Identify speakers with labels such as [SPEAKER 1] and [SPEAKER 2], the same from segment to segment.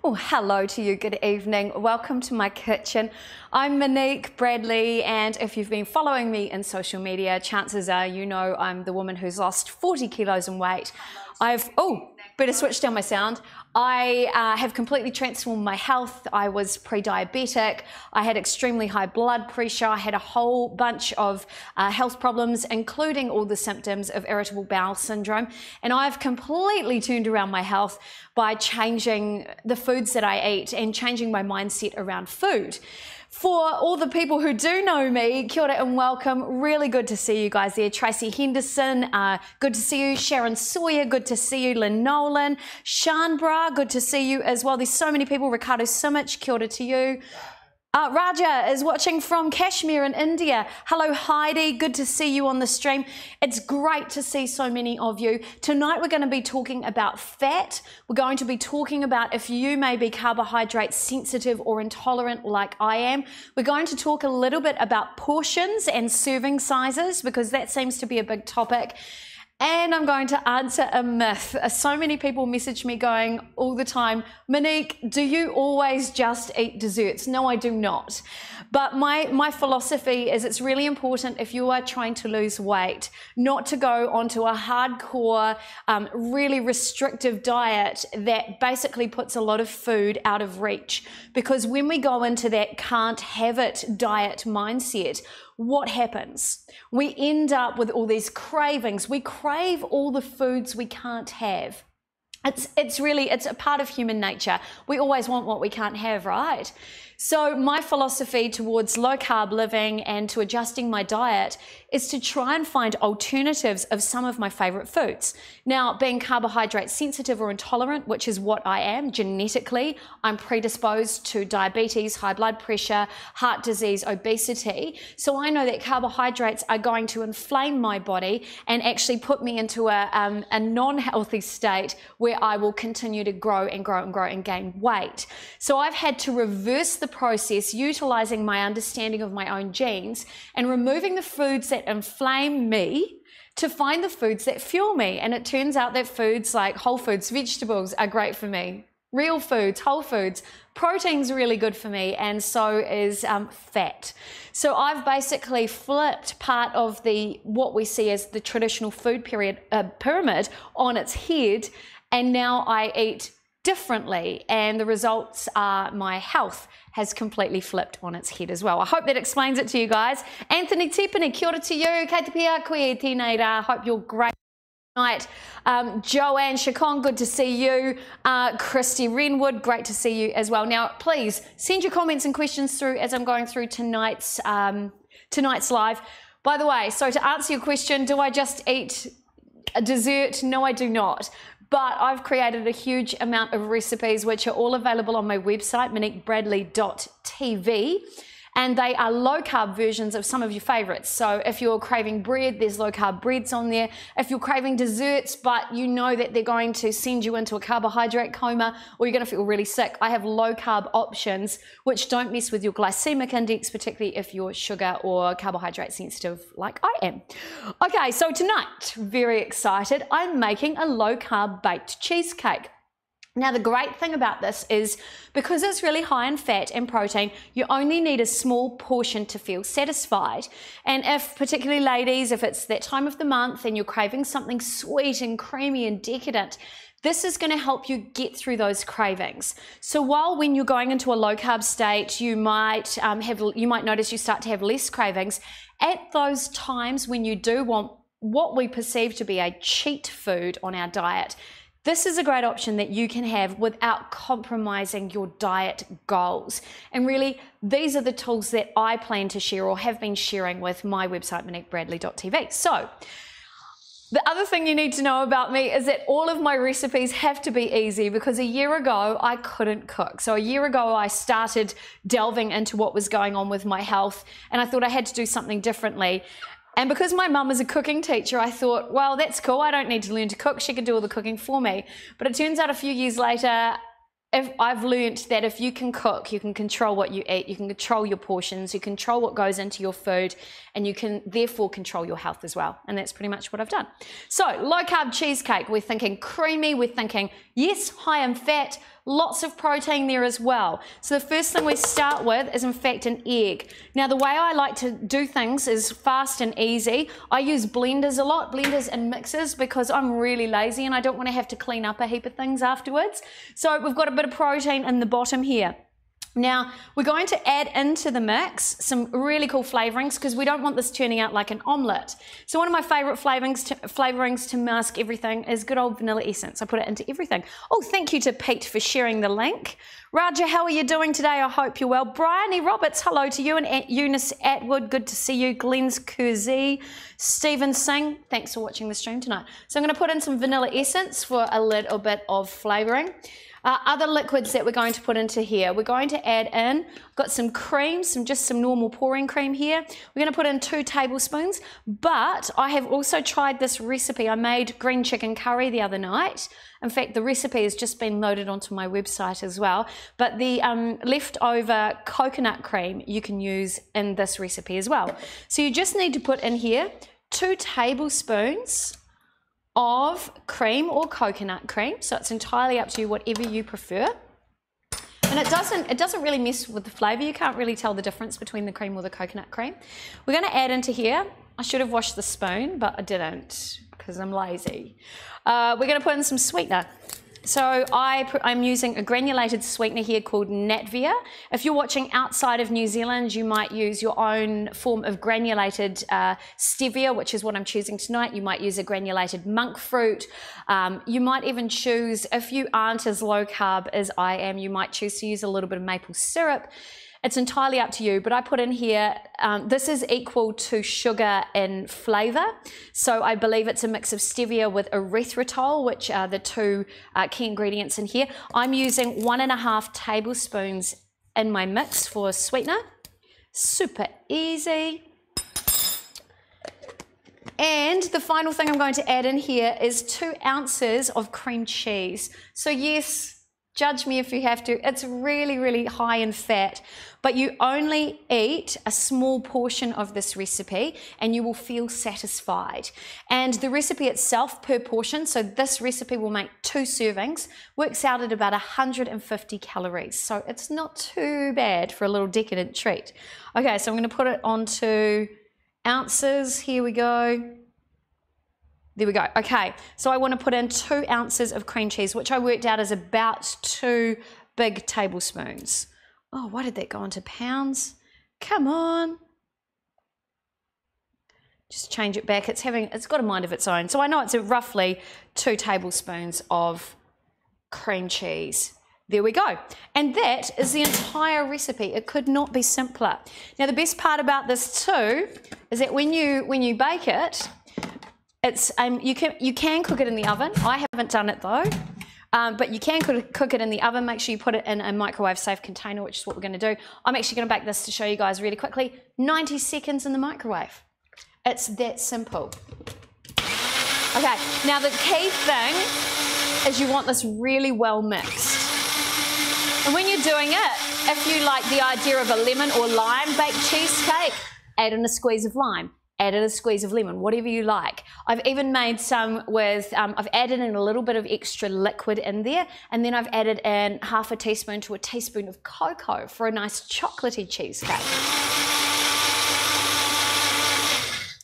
[SPEAKER 1] Well, hello to you, good evening. Welcome to my kitchen. I'm Monique Bradley, and if you've been following me in social media, chances are you know I'm the woman who's lost 40 kilos in weight. Better switch down my sound. I have completely transformed my health. I was pre-diabetic. I had extremely high blood pressure. I had a whole bunch of health problems, including all the symptoms of irritable bowel syndrome. And I've completely turned around my health by changing the foods that I eat and changing my mindset around food. For all the people who do know me, kia ora and welcome. Really good to see you guys there. Tracy Henderson, good to see you. Sharon Sawyer, good to see you. Lynn Nolan, Shanbra, good to see you as well. There's so many people. Ricardo Simic, kia ora to you. Raja is watching from Kashmir in India. Hello Heidi, good to see you on the stream. It's great to see so many of you. Tonight we're going to be talking about fat. We're going to be talking about if you may be carbohydrate sensitive or intolerant like I am. We're going to talk a little bit about portions and serving sizes because that seems to be a big topic. And I'm going to answer a myth. So many people message me going all the time, Monique, do you always just eat desserts? No, I do not. But my philosophy is it's really important if you are trying to lose weight, not to go onto a hardcore, really restrictive diet that basically puts a lot of food out of reach. Because when we go into that can't have it diet mindset, what happens? We end up with all these cravings. We crave all the foods we can't have. It's a part of human nature. We always want what we can't have, right? So my philosophy towards low carb living and to adjusting my diet is to try and find alternatives of some of my favorite foods. Now, being carbohydrate sensitive or intolerant, which is what I am genetically, I'm predisposed to diabetes, high blood pressure, heart disease, obesity. So I know that carbohydrates are going to inflame my body and actually put me into a non-healthy state where I will continue to grow and grow and grow and gain weight. So I've had to reverse the process utilizing my understanding of my own genes and removing the foods that inflame me to find the foods that fuel me. And it turns out that foods like whole foods, vegetables are great for me. Real foods, whole foods, protein's really good for me, and so is fat. So I've basically flipped part of what we see as the traditional food pyramid on its head, and now I eat differently, and the results are my health has completely flipped on its head as well. I hope that explains it to you guys. Anthony Tepani, kia ora to you. Kei te pia koe tēnei rā. Hope you're great tonight. Joanne Chacon, good to see you. Christy Renwood, great to see you as well. Now, please send your comments and questions through as I'm going through tonight's live. By the way, so to answer your question, do I just eat a dessert? No, I do not. But I've created a huge amount of recipes which are all available on my website, moniquebradley.tv, and they are low carb versions of some of your favorites. So if you're craving bread, there's low carb breads on there. If you're craving desserts, but you know that they're going to send you into a carbohydrate coma or you're going to feel really sick, I have low carb options which don't mess with your glycemic index, particularly if you're sugar or carbohydrate sensitive like I am. Okay, so tonight, very excited, I'm making a low carb baked cheesecake. Now, the great thing about this is because it's really high in fat and protein, you only need a small portion to feel satisfied. And if, particularly ladies, if it's that time of the month and you're craving something sweet and creamy and decadent, this is going to help you get through those cravings. So while when you're going into a low carb state, you might notice you start to have less cravings, at those times when you do want what we perceive to be a cheat food on our diet, this is a great option that you can have without compromising your diet goals. And really, these are the tools that I plan to share or have been sharing with my website, moniquebradley.tv. So, the other thing you need to know about me is that all of my recipes have to be easy because a year ago, I couldn't cook. So a year ago, I started delving into what was going on with my health, and I thought I had to do something differently. And because my mum is a cooking teacher, I thought, well, that's cool. I don't need to learn to cook. She can do all the cooking for me. But it turns out a few years later, I've learnt that if you can cook, you can control what you eat, you can control your portions, you control what goes into your food, and you can therefore control your health as well. And that's pretty much what I've done. So low carb cheesecake, we're thinking creamy, we're thinking, yes, high in fat, lots of protein there as well. So the first thing we start with is in fact an egg. Now the way I like to do things is fast and easy. I use blenders a lot, blenders and mixers, because I'm really lazy and I don't want to have to clean up a heap of things afterwards. So we've got a bit of protein in the bottom here. Now, we're going to add into the mix some really cool flavorings because we don't want this turning out like an omelette. So one of my favorite flavorings to mask everything is good old vanilla essence. I put it into everything. Oh, thank you to Pete for sharing the link. Raja, how are you doing today? I hope you're well. Bryony Roberts, hello to you. And Eunice Atwood, good to see you. Glenn's Kurzy, Stephen Singh, thanks for watching the stream tonight. So I'm going to put in some vanilla essence for a little bit of flavoring. Other liquids that we're going to put into here, we're going to add in, got some cream, just some normal pouring cream here. We're going to put in 2 tablespoons, but I have also tried this recipe. I made green chicken curry the other night. In fact, the recipe has just been loaded onto my website as well. But the leftover coconut cream you can use in this recipe as well. So you just need to put in here 2 tablespoons of cream or coconut cream, so it's entirely up to you, whatever you prefer. And it doesn't really mess with the flavour. You can't really tell the difference between the cream or the coconut cream. We're going to add into here, I should have washed the spoon, but I didn't because I'm lazy. We're going to put in some sweetener. So I'm using a granulated sweetener here called Natvia. If you're watching outside of New Zealand, you might use your own form of granulated stevia, which is what I'm choosing tonight. You might use a granulated monk fruit. You might even choose, if you aren't as low carb as I am, you might choose to use a little bit of maple syrup. It's entirely up to you, but I put in here, this is equal to sugar in flavour. So I believe it's a mix of stevia with erythritol, which are the 2 key ingredients in here. I'm using 1.5 tablespoons in my mix for sweetener. Super easy. And the final thing I'm going to add in here is 2 ounces of cream cheese. So yes, judge me if you have to. It's really, really high in fat, but you only eat a small portion of this recipe and you will feel satisfied. And the recipe itself per portion, so this recipe will make 2 servings, works out at about 150 calories. So it's not too bad for a little decadent treat. Okay, so I'm going to put it onto ounces. Here we go. There we go. Okay, so I want to put in 2 ounces of cream cheese, which I worked out is about 2 big tablespoons. Oh, why did that go into pounds? Come on. Just change it back. It's got a mind of its own. So I know it's roughly 2 tablespoons of cream cheese. There we go. And that is the entire recipe. It could not be simpler. Now, the best part about this too is that when you bake it, it's you can cook it in the oven. I haven't done it though, but you can cook it in the oven. Make sure you put it in a microwave safe container, which is what we're going to do. I'm actually going to bake this to show you guys really quickly. 90 seconds in the microwave. It's that simple. Okay, now the key thing is you want this really well mixed. And when you're doing it, if you like the idea of a lemon or lime baked cheesecake, add in a squeeze of lime. Add in a squeeze of lemon, whatever you like. I've even made some with, I've added in a little bit of extra liquid in there, and then I've added in half a teaspoon to a teaspoon of cocoa for a nice chocolatey cheesecake.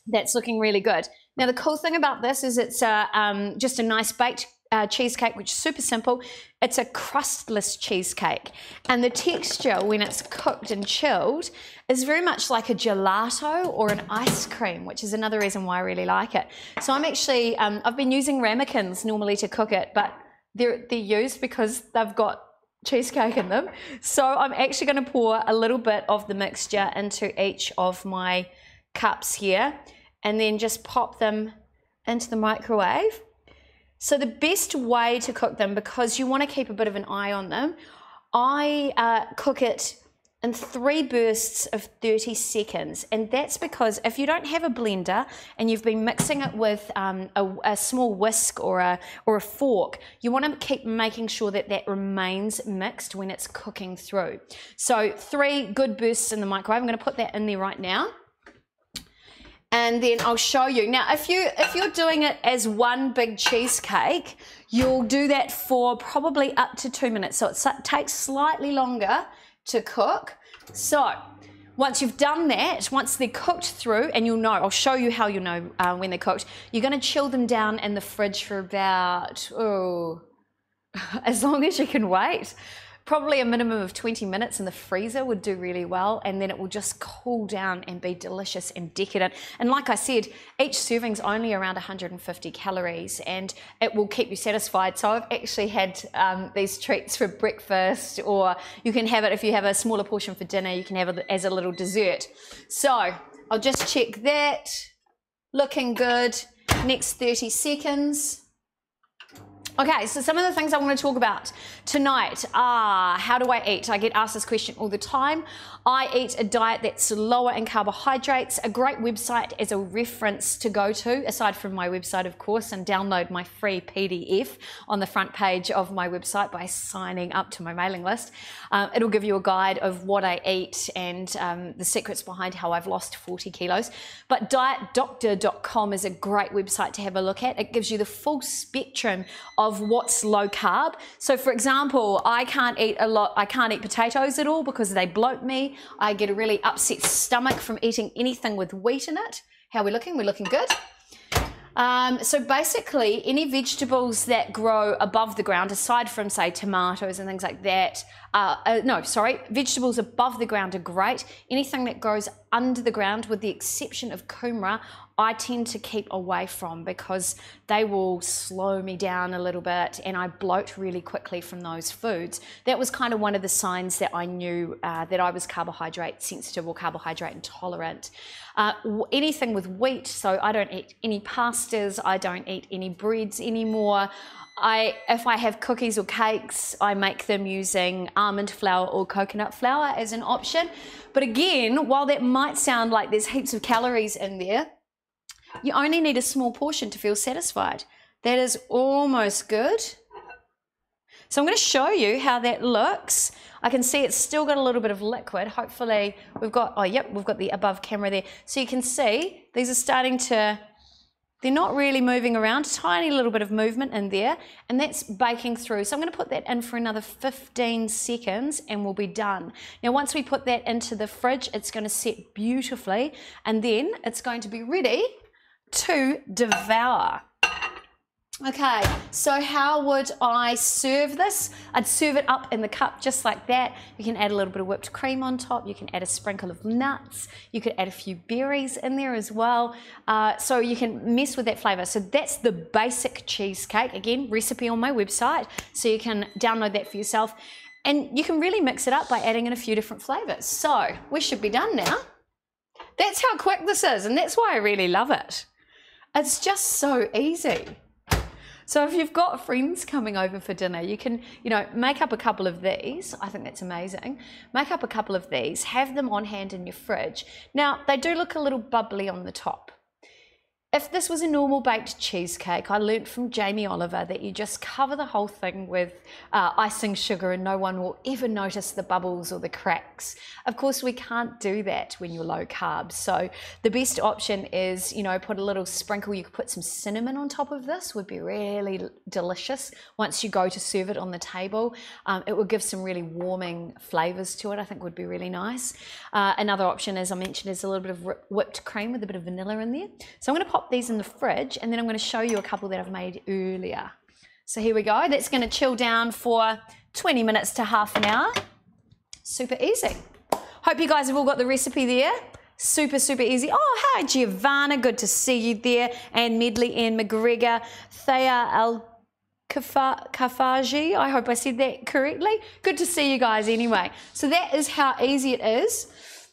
[SPEAKER 1] That's looking really good. Now the cool thing about this is it's just a nice baked cheesecake, which is super simple. It's a crustless cheesecake, and the texture when it's cooked and chilled is very much like a gelato or an ice cream, which is another reason why I really like it. So I'm actually I've been using ramekins normally to cook it, but they're used because they've got cheesecake in them. So I'm actually going to pour a little bit of the mixture into each of my cups here and then just pop them into the microwave. So the best way to cook them, because you want to keep a bit of an eye on them, I cook it in 3 bursts of 30 seconds. And that's because if you don't have a blender and you've been mixing it with a small whisk or a fork, you want to keep making sure that that remains mixed when it's cooking through. So 3 good bursts in the microwave. I'm going to put that in there right now. And then I'll show you. Now, if you're doing it as one big cheesecake, you'll do that for probably up to 2 minutes. So it takes slightly longer to cook. So once you've done that, once they're cooked through, and you'll know, I'll show you how you'll know when they're cooked, you're going to chill them down in the fridge for about, as long as you can wait. Probably a minimum of 20 minutes in the freezer would do really well, and then it will just cool down and be delicious and decadent. And like I said, each serving's only around 150 calories and it will keep you satisfied. So I've actually had these treats for breakfast, or you can have it if you have a smaller portion for dinner, you can have it as a little dessert. So I'll just check that. Looking good. Next 30 seconds. Okay, so some of the things I want to talk about tonight are how do I eat? I get asked this question all the time. I eat a diet that's lower in carbohydrates. A great website as a reference to go to, aside from my website, of course, and download my free PDF on the front page of my website by signing up to my mailing list. It'll give you a guide of what I eat and the secrets behind how I've lost 40 kilos. But dietdoctor.com is a great website to have a look at. It gives you the full spectrum of what's low carb. So for example, I can't eat potatoes at all because they bloat me. I get a really upset stomach from eating anything with wheat in it. How are we looking? We're looking good. So basically, any vegetables that grow above the ground, aside from say tomatoes and things like that, vegetables above the ground are great. Anything that grows under the ground, with the exception of kumara, I tend to keep away from because they will slow me down a little bit and I bloat really quickly from those foods. That was kind of one of the signs that I knew that I was carbohydrate sensitive or carbohydrate intolerant. Anything with wheat, so I don't eat any pastas, I don't eat any breads anymore. If I have cookies or cakes, I make them using almond flour or coconut flour as an option. But again, while that might sound like there's heaps of calories in there, you only need a small portion to feel satisfied. That is almost good. So I'm going to show you how that looks. I can see it's still got a little bit of liquid. Hopefully we've got, we've got the above camera there. So you can see these are starting to, they're not really moving around, tiny little bit of movement in there, and that's baking through. So I'm going to put that in for another 15 seconds and we'll be done. Now once we put that into the fridge, it's going to set beautifully and then it's going to be ready to devour. Okay, so how would I serve this? I'd serve it up in the cup just like that. You can add a little bit of whipped cream on top. You can add a sprinkle of nuts. You could add a few berries in there as well. So you can mess with that flavor. So that's the basic cheesecake. Again, recipe on my website. So you can download that for yourself. And you can really mix it up by adding in a few different flavors. So we should be done now. That's how quick this is. And that's why I really love it. It's just so easy. So if you've got friends coming over for dinner, you can, make up a couple of these. I think that's amazing. Make up a couple of these, have them on hand in your fridge. Now, they do look a little bubbly on the top. If this was a normal baked cheesecake, I learnt from Jamie Oliver that you just cover the whole thing with icing sugar and no one will ever notice the bubbles or the cracks. Of course, we can't do that when you're low carb. So the best option is, put a little sprinkle. You could put some cinnamon on top of this, would be really delicious once you go to serve it on the table. It would give some really warming flavors to it, I think would be really nice. Another option, as I mentioned, is a little bit of whipped cream with a bit of vanilla in there. So I'm going to pop these in the fridge and then I'm going to show you a couple that I've made earlier. So here we go. That's going to chill down for 20 minutes to half an hour. Super easy. Hope you guys have all got the recipe there. Super, super easy. Oh, hi, Giovanna. Good to see you there. And Medley and McGregor. Thea Kafaji. I hope I said that correctly. Good to see you guys anyway. So that is how easy it is.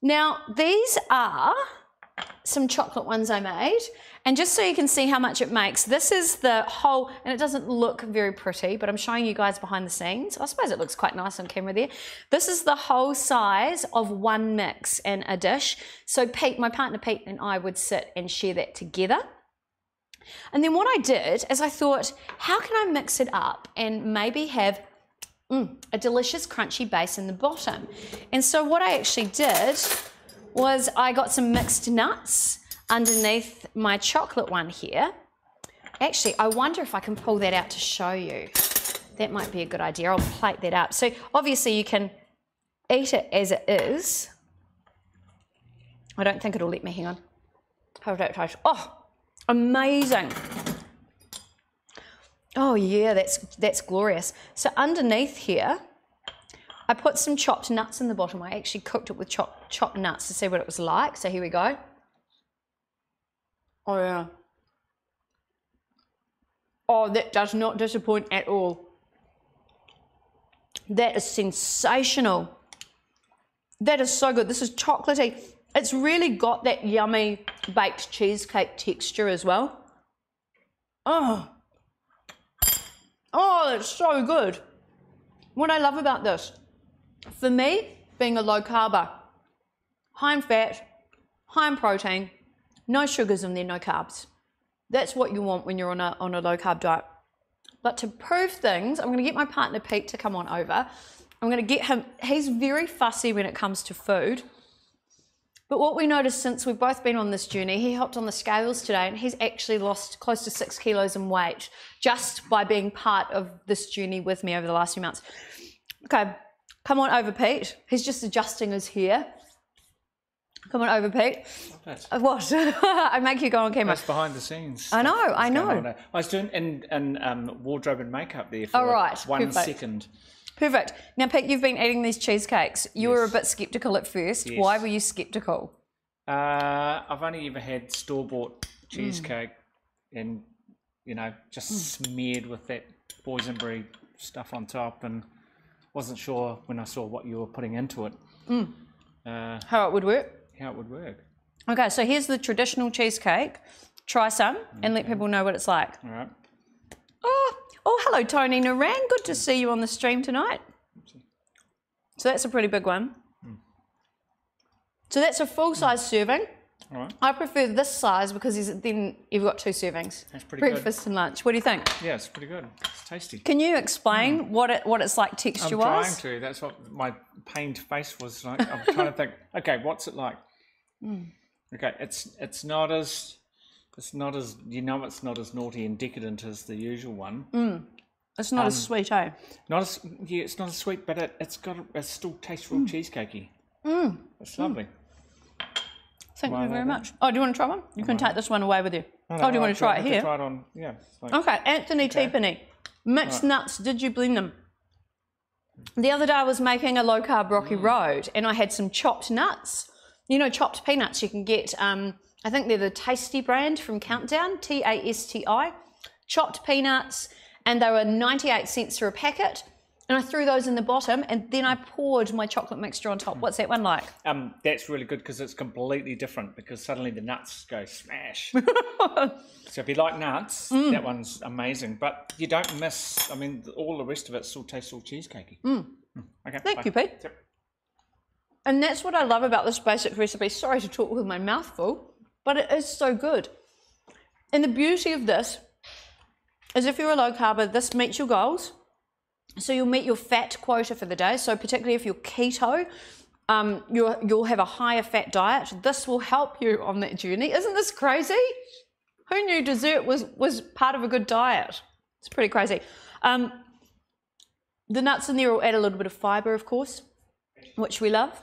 [SPEAKER 1] Now, these are some chocolate ones I made. And just so you can see how much it makes, this is the whole, and it doesn't look very pretty, but I'm showing you guys behind the scenes. I suppose it looks quite nice on camera there. This is the whole size of one mix in a dish. So Pete, my partner Pete, and I would sit and share that together. And then what I did is I thought, how can I mix it up and maybe have a delicious crunchy base in the bottom? And so what I actually did was I got some mixed nuts underneath my chocolate one here. Actually, I wonder if I can pull that out to show you. That might be a good idea. I'll plate that up. So obviously you can eat it as it is. I don't think it'll let me, hang on. How does that taste? Oh, amazing. Oh yeah, that's glorious. So underneath here, I put some chopped nuts in the bottom. I actually cooked it with chopped nuts to see what it was like. So here we go. Oh yeah. Oh, that does not disappoint at all. That is sensational. That is so good. This is chocolatey. It's really got that yummy baked cheesecake texture as well. Oh. Oh, it's so good. What I love about this, for me, being a low carber, high in fat, high in protein, no sugars in there, no carbs. That's what you want when you're on a low carb diet. But to prove things, I'm going to get my partner Pete to come on over. I'm going to get him, he's very fussy when it comes to food. But what we noticed since we've both been on this journey, he hopped on the scales today and he's actually lost close to 6 kilos in weight just by being part of this journey with me over the last few months. Okay, come on over, Pete. He's just adjusting his hair. Come on over, Pete. What? I make you go on camera.
[SPEAKER 2] That's behind the scenes.
[SPEAKER 1] I know, I know.
[SPEAKER 2] I was doing in wardrobe and makeup there for 1 second.
[SPEAKER 1] Perfect. Now, Pete, you've been eating these cheesecakes. You were a bit sceptical at first.
[SPEAKER 2] Yes.
[SPEAKER 1] Why were you sceptical?
[SPEAKER 2] I've only ever had store-bought cheesecake and, you know, just smeared with that boysenberry stuff on top, and wasn't sure when I saw what you were putting into it.
[SPEAKER 1] How it would work?
[SPEAKER 2] How it would work.
[SPEAKER 1] Okay, so here's the traditional cheesecake. Try some and let people know what it's like.
[SPEAKER 2] All right.
[SPEAKER 1] Oh, hello, Tony Naran. Good to see you on the stream tonight. So that's a pretty big one. So that's a full-size serving.
[SPEAKER 2] All right.
[SPEAKER 1] I prefer this size because then you've got 2 servings.
[SPEAKER 2] That's pretty good.
[SPEAKER 1] Breakfast and lunch. What do you think?
[SPEAKER 2] Yeah, it's pretty good. It's tasty.
[SPEAKER 1] Can you explain what it's like texture-wise?
[SPEAKER 2] I'm trying to. That's what my pained face was like. I'm trying to think. Okay, what's it like? Okay, it's not as you know, it's not as naughty and decadent as the usual one.
[SPEAKER 1] It's not as sweet, eh?
[SPEAKER 2] It's not as sweet, but it still tastes real cheesecakey. It's lovely.
[SPEAKER 1] Thank you very much. Oh, do you want to try one? You can take this one away with you.
[SPEAKER 2] No,
[SPEAKER 1] do you want to try it here?
[SPEAKER 2] Try it on. Yeah.
[SPEAKER 1] Okay, Anthony Teepany. Mixed nuts. Did you blend them? The other day I was making a low carb Rocky Road, and I had some chopped nuts. You know, chopped peanuts you can get. I think they're the Tasty brand from Countdown, TASTI. Chopped peanuts, and they were 98 cents for a packet. And I threw those in the bottom, and then I poured my chocolate mixture on top. What's that one like?
[SPEAKER 2] That's really good because it's completely different, because suddenly the nuts go smash. So if you like nuts, that one's amazing. But you don't miss, I mean, all the rest of it still tastes all cheesecakey. Okay,
[SPEAKER 1] Thank you, Pete.
[SPEAKER 2] Yep.
[SPEAKER 1] And that's what I love about this basic recipe. Sorry to talk with my mouth full, but it is so good. And the beauty of this is if you're a low carber, this meets your goals. So you'll meet your fat quota for the day. So particularly if you're keto, you'll have a higher fat diet. This will help you on that journey. Isn't this crazy? Who knew dessert was part of a good diet? It's pretty crazy. The nuts in there will add a little bit of fibre, of course, which we love.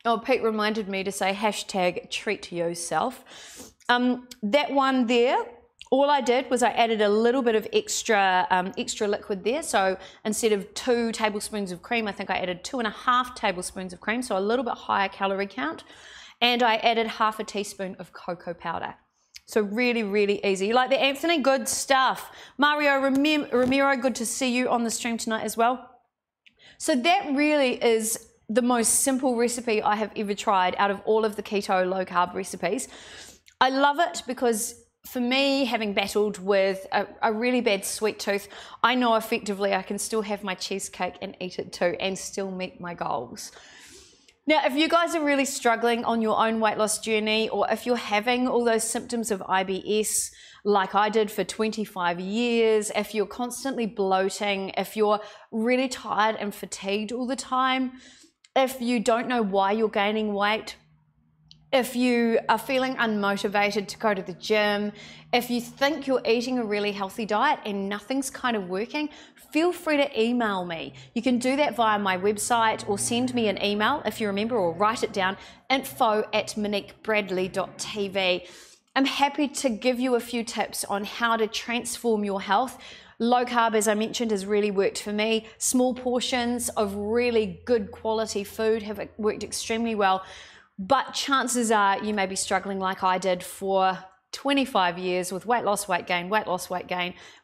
[SPEAKER 1] Oh, Pete reminded me to say hashtag treat yourself. That one there, all I did was I added a little bit of extra liquid there. So instead of 2 tablespoons of cream, I think I added 2.5 tablespoons of cream, so a little bit higher calorie count. And I added half a teaspoon of cocoa powder. So really, really easy. You like that, Anthony? Good stuff. Mario Ramiro, good to see you on the stream tonight as well. So that really is the most simple recipe I have ever tried out of all of the keto low carb recipes. I love it because for me, having battled with a really bad sweet tooth, I know effectively I can still have my cheesecake and eat it too and still meet my goals. Now, if you guys are really struggling on your own weight loss journey, or if you're having all those symptoms of IBS like I did for 25 years, if you're constantly bloating, if you're really tired and fatigued all the time, if you don't know why you're gaining weight, if you are feeling unmotivated to go to the gym, if you think you're eating a really healthy diet and nothing's kind of working, feel free to email me. You can do that via my website or send me an email if you remember, or write it down, info@moniquebradley.tv. I'm happy to give you a few tips on how to transform your health. Low carb, as I mentioned, has really worked for me. Small portions of really good quality food have worked extremely well. But chances are you may be struggling like I did for 25 years with weight loss, weight gain,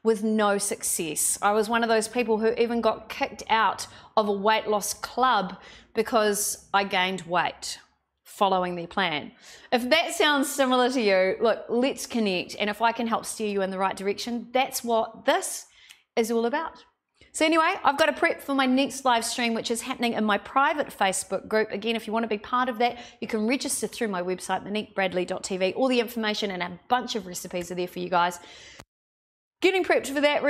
[SPEAKER 1] with no success. I was one of those people who even got kicked out of a weight loss club because I gained weight following their plan. If that sounds similar to you, look, let's connect. And if I can help steer you in the right direction, that's what this is all about. So anyway, I've got to prep for my next live stream, which is happening in my private Facebook group. Again, if you want to be part of that, you can register through my website, moniquebradley.tv. All the information and a bunch of recipes are there for you guys. Getting prepped for that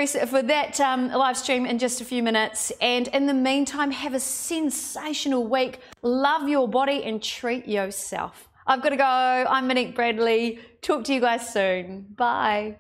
[SPEAKER 1] live stream in just a few minutes. And in the meantime, have a sensational week. Love your body and treat yourself. I've got to go. I'm Monique Bradley. Talk to you guys soon. Bye.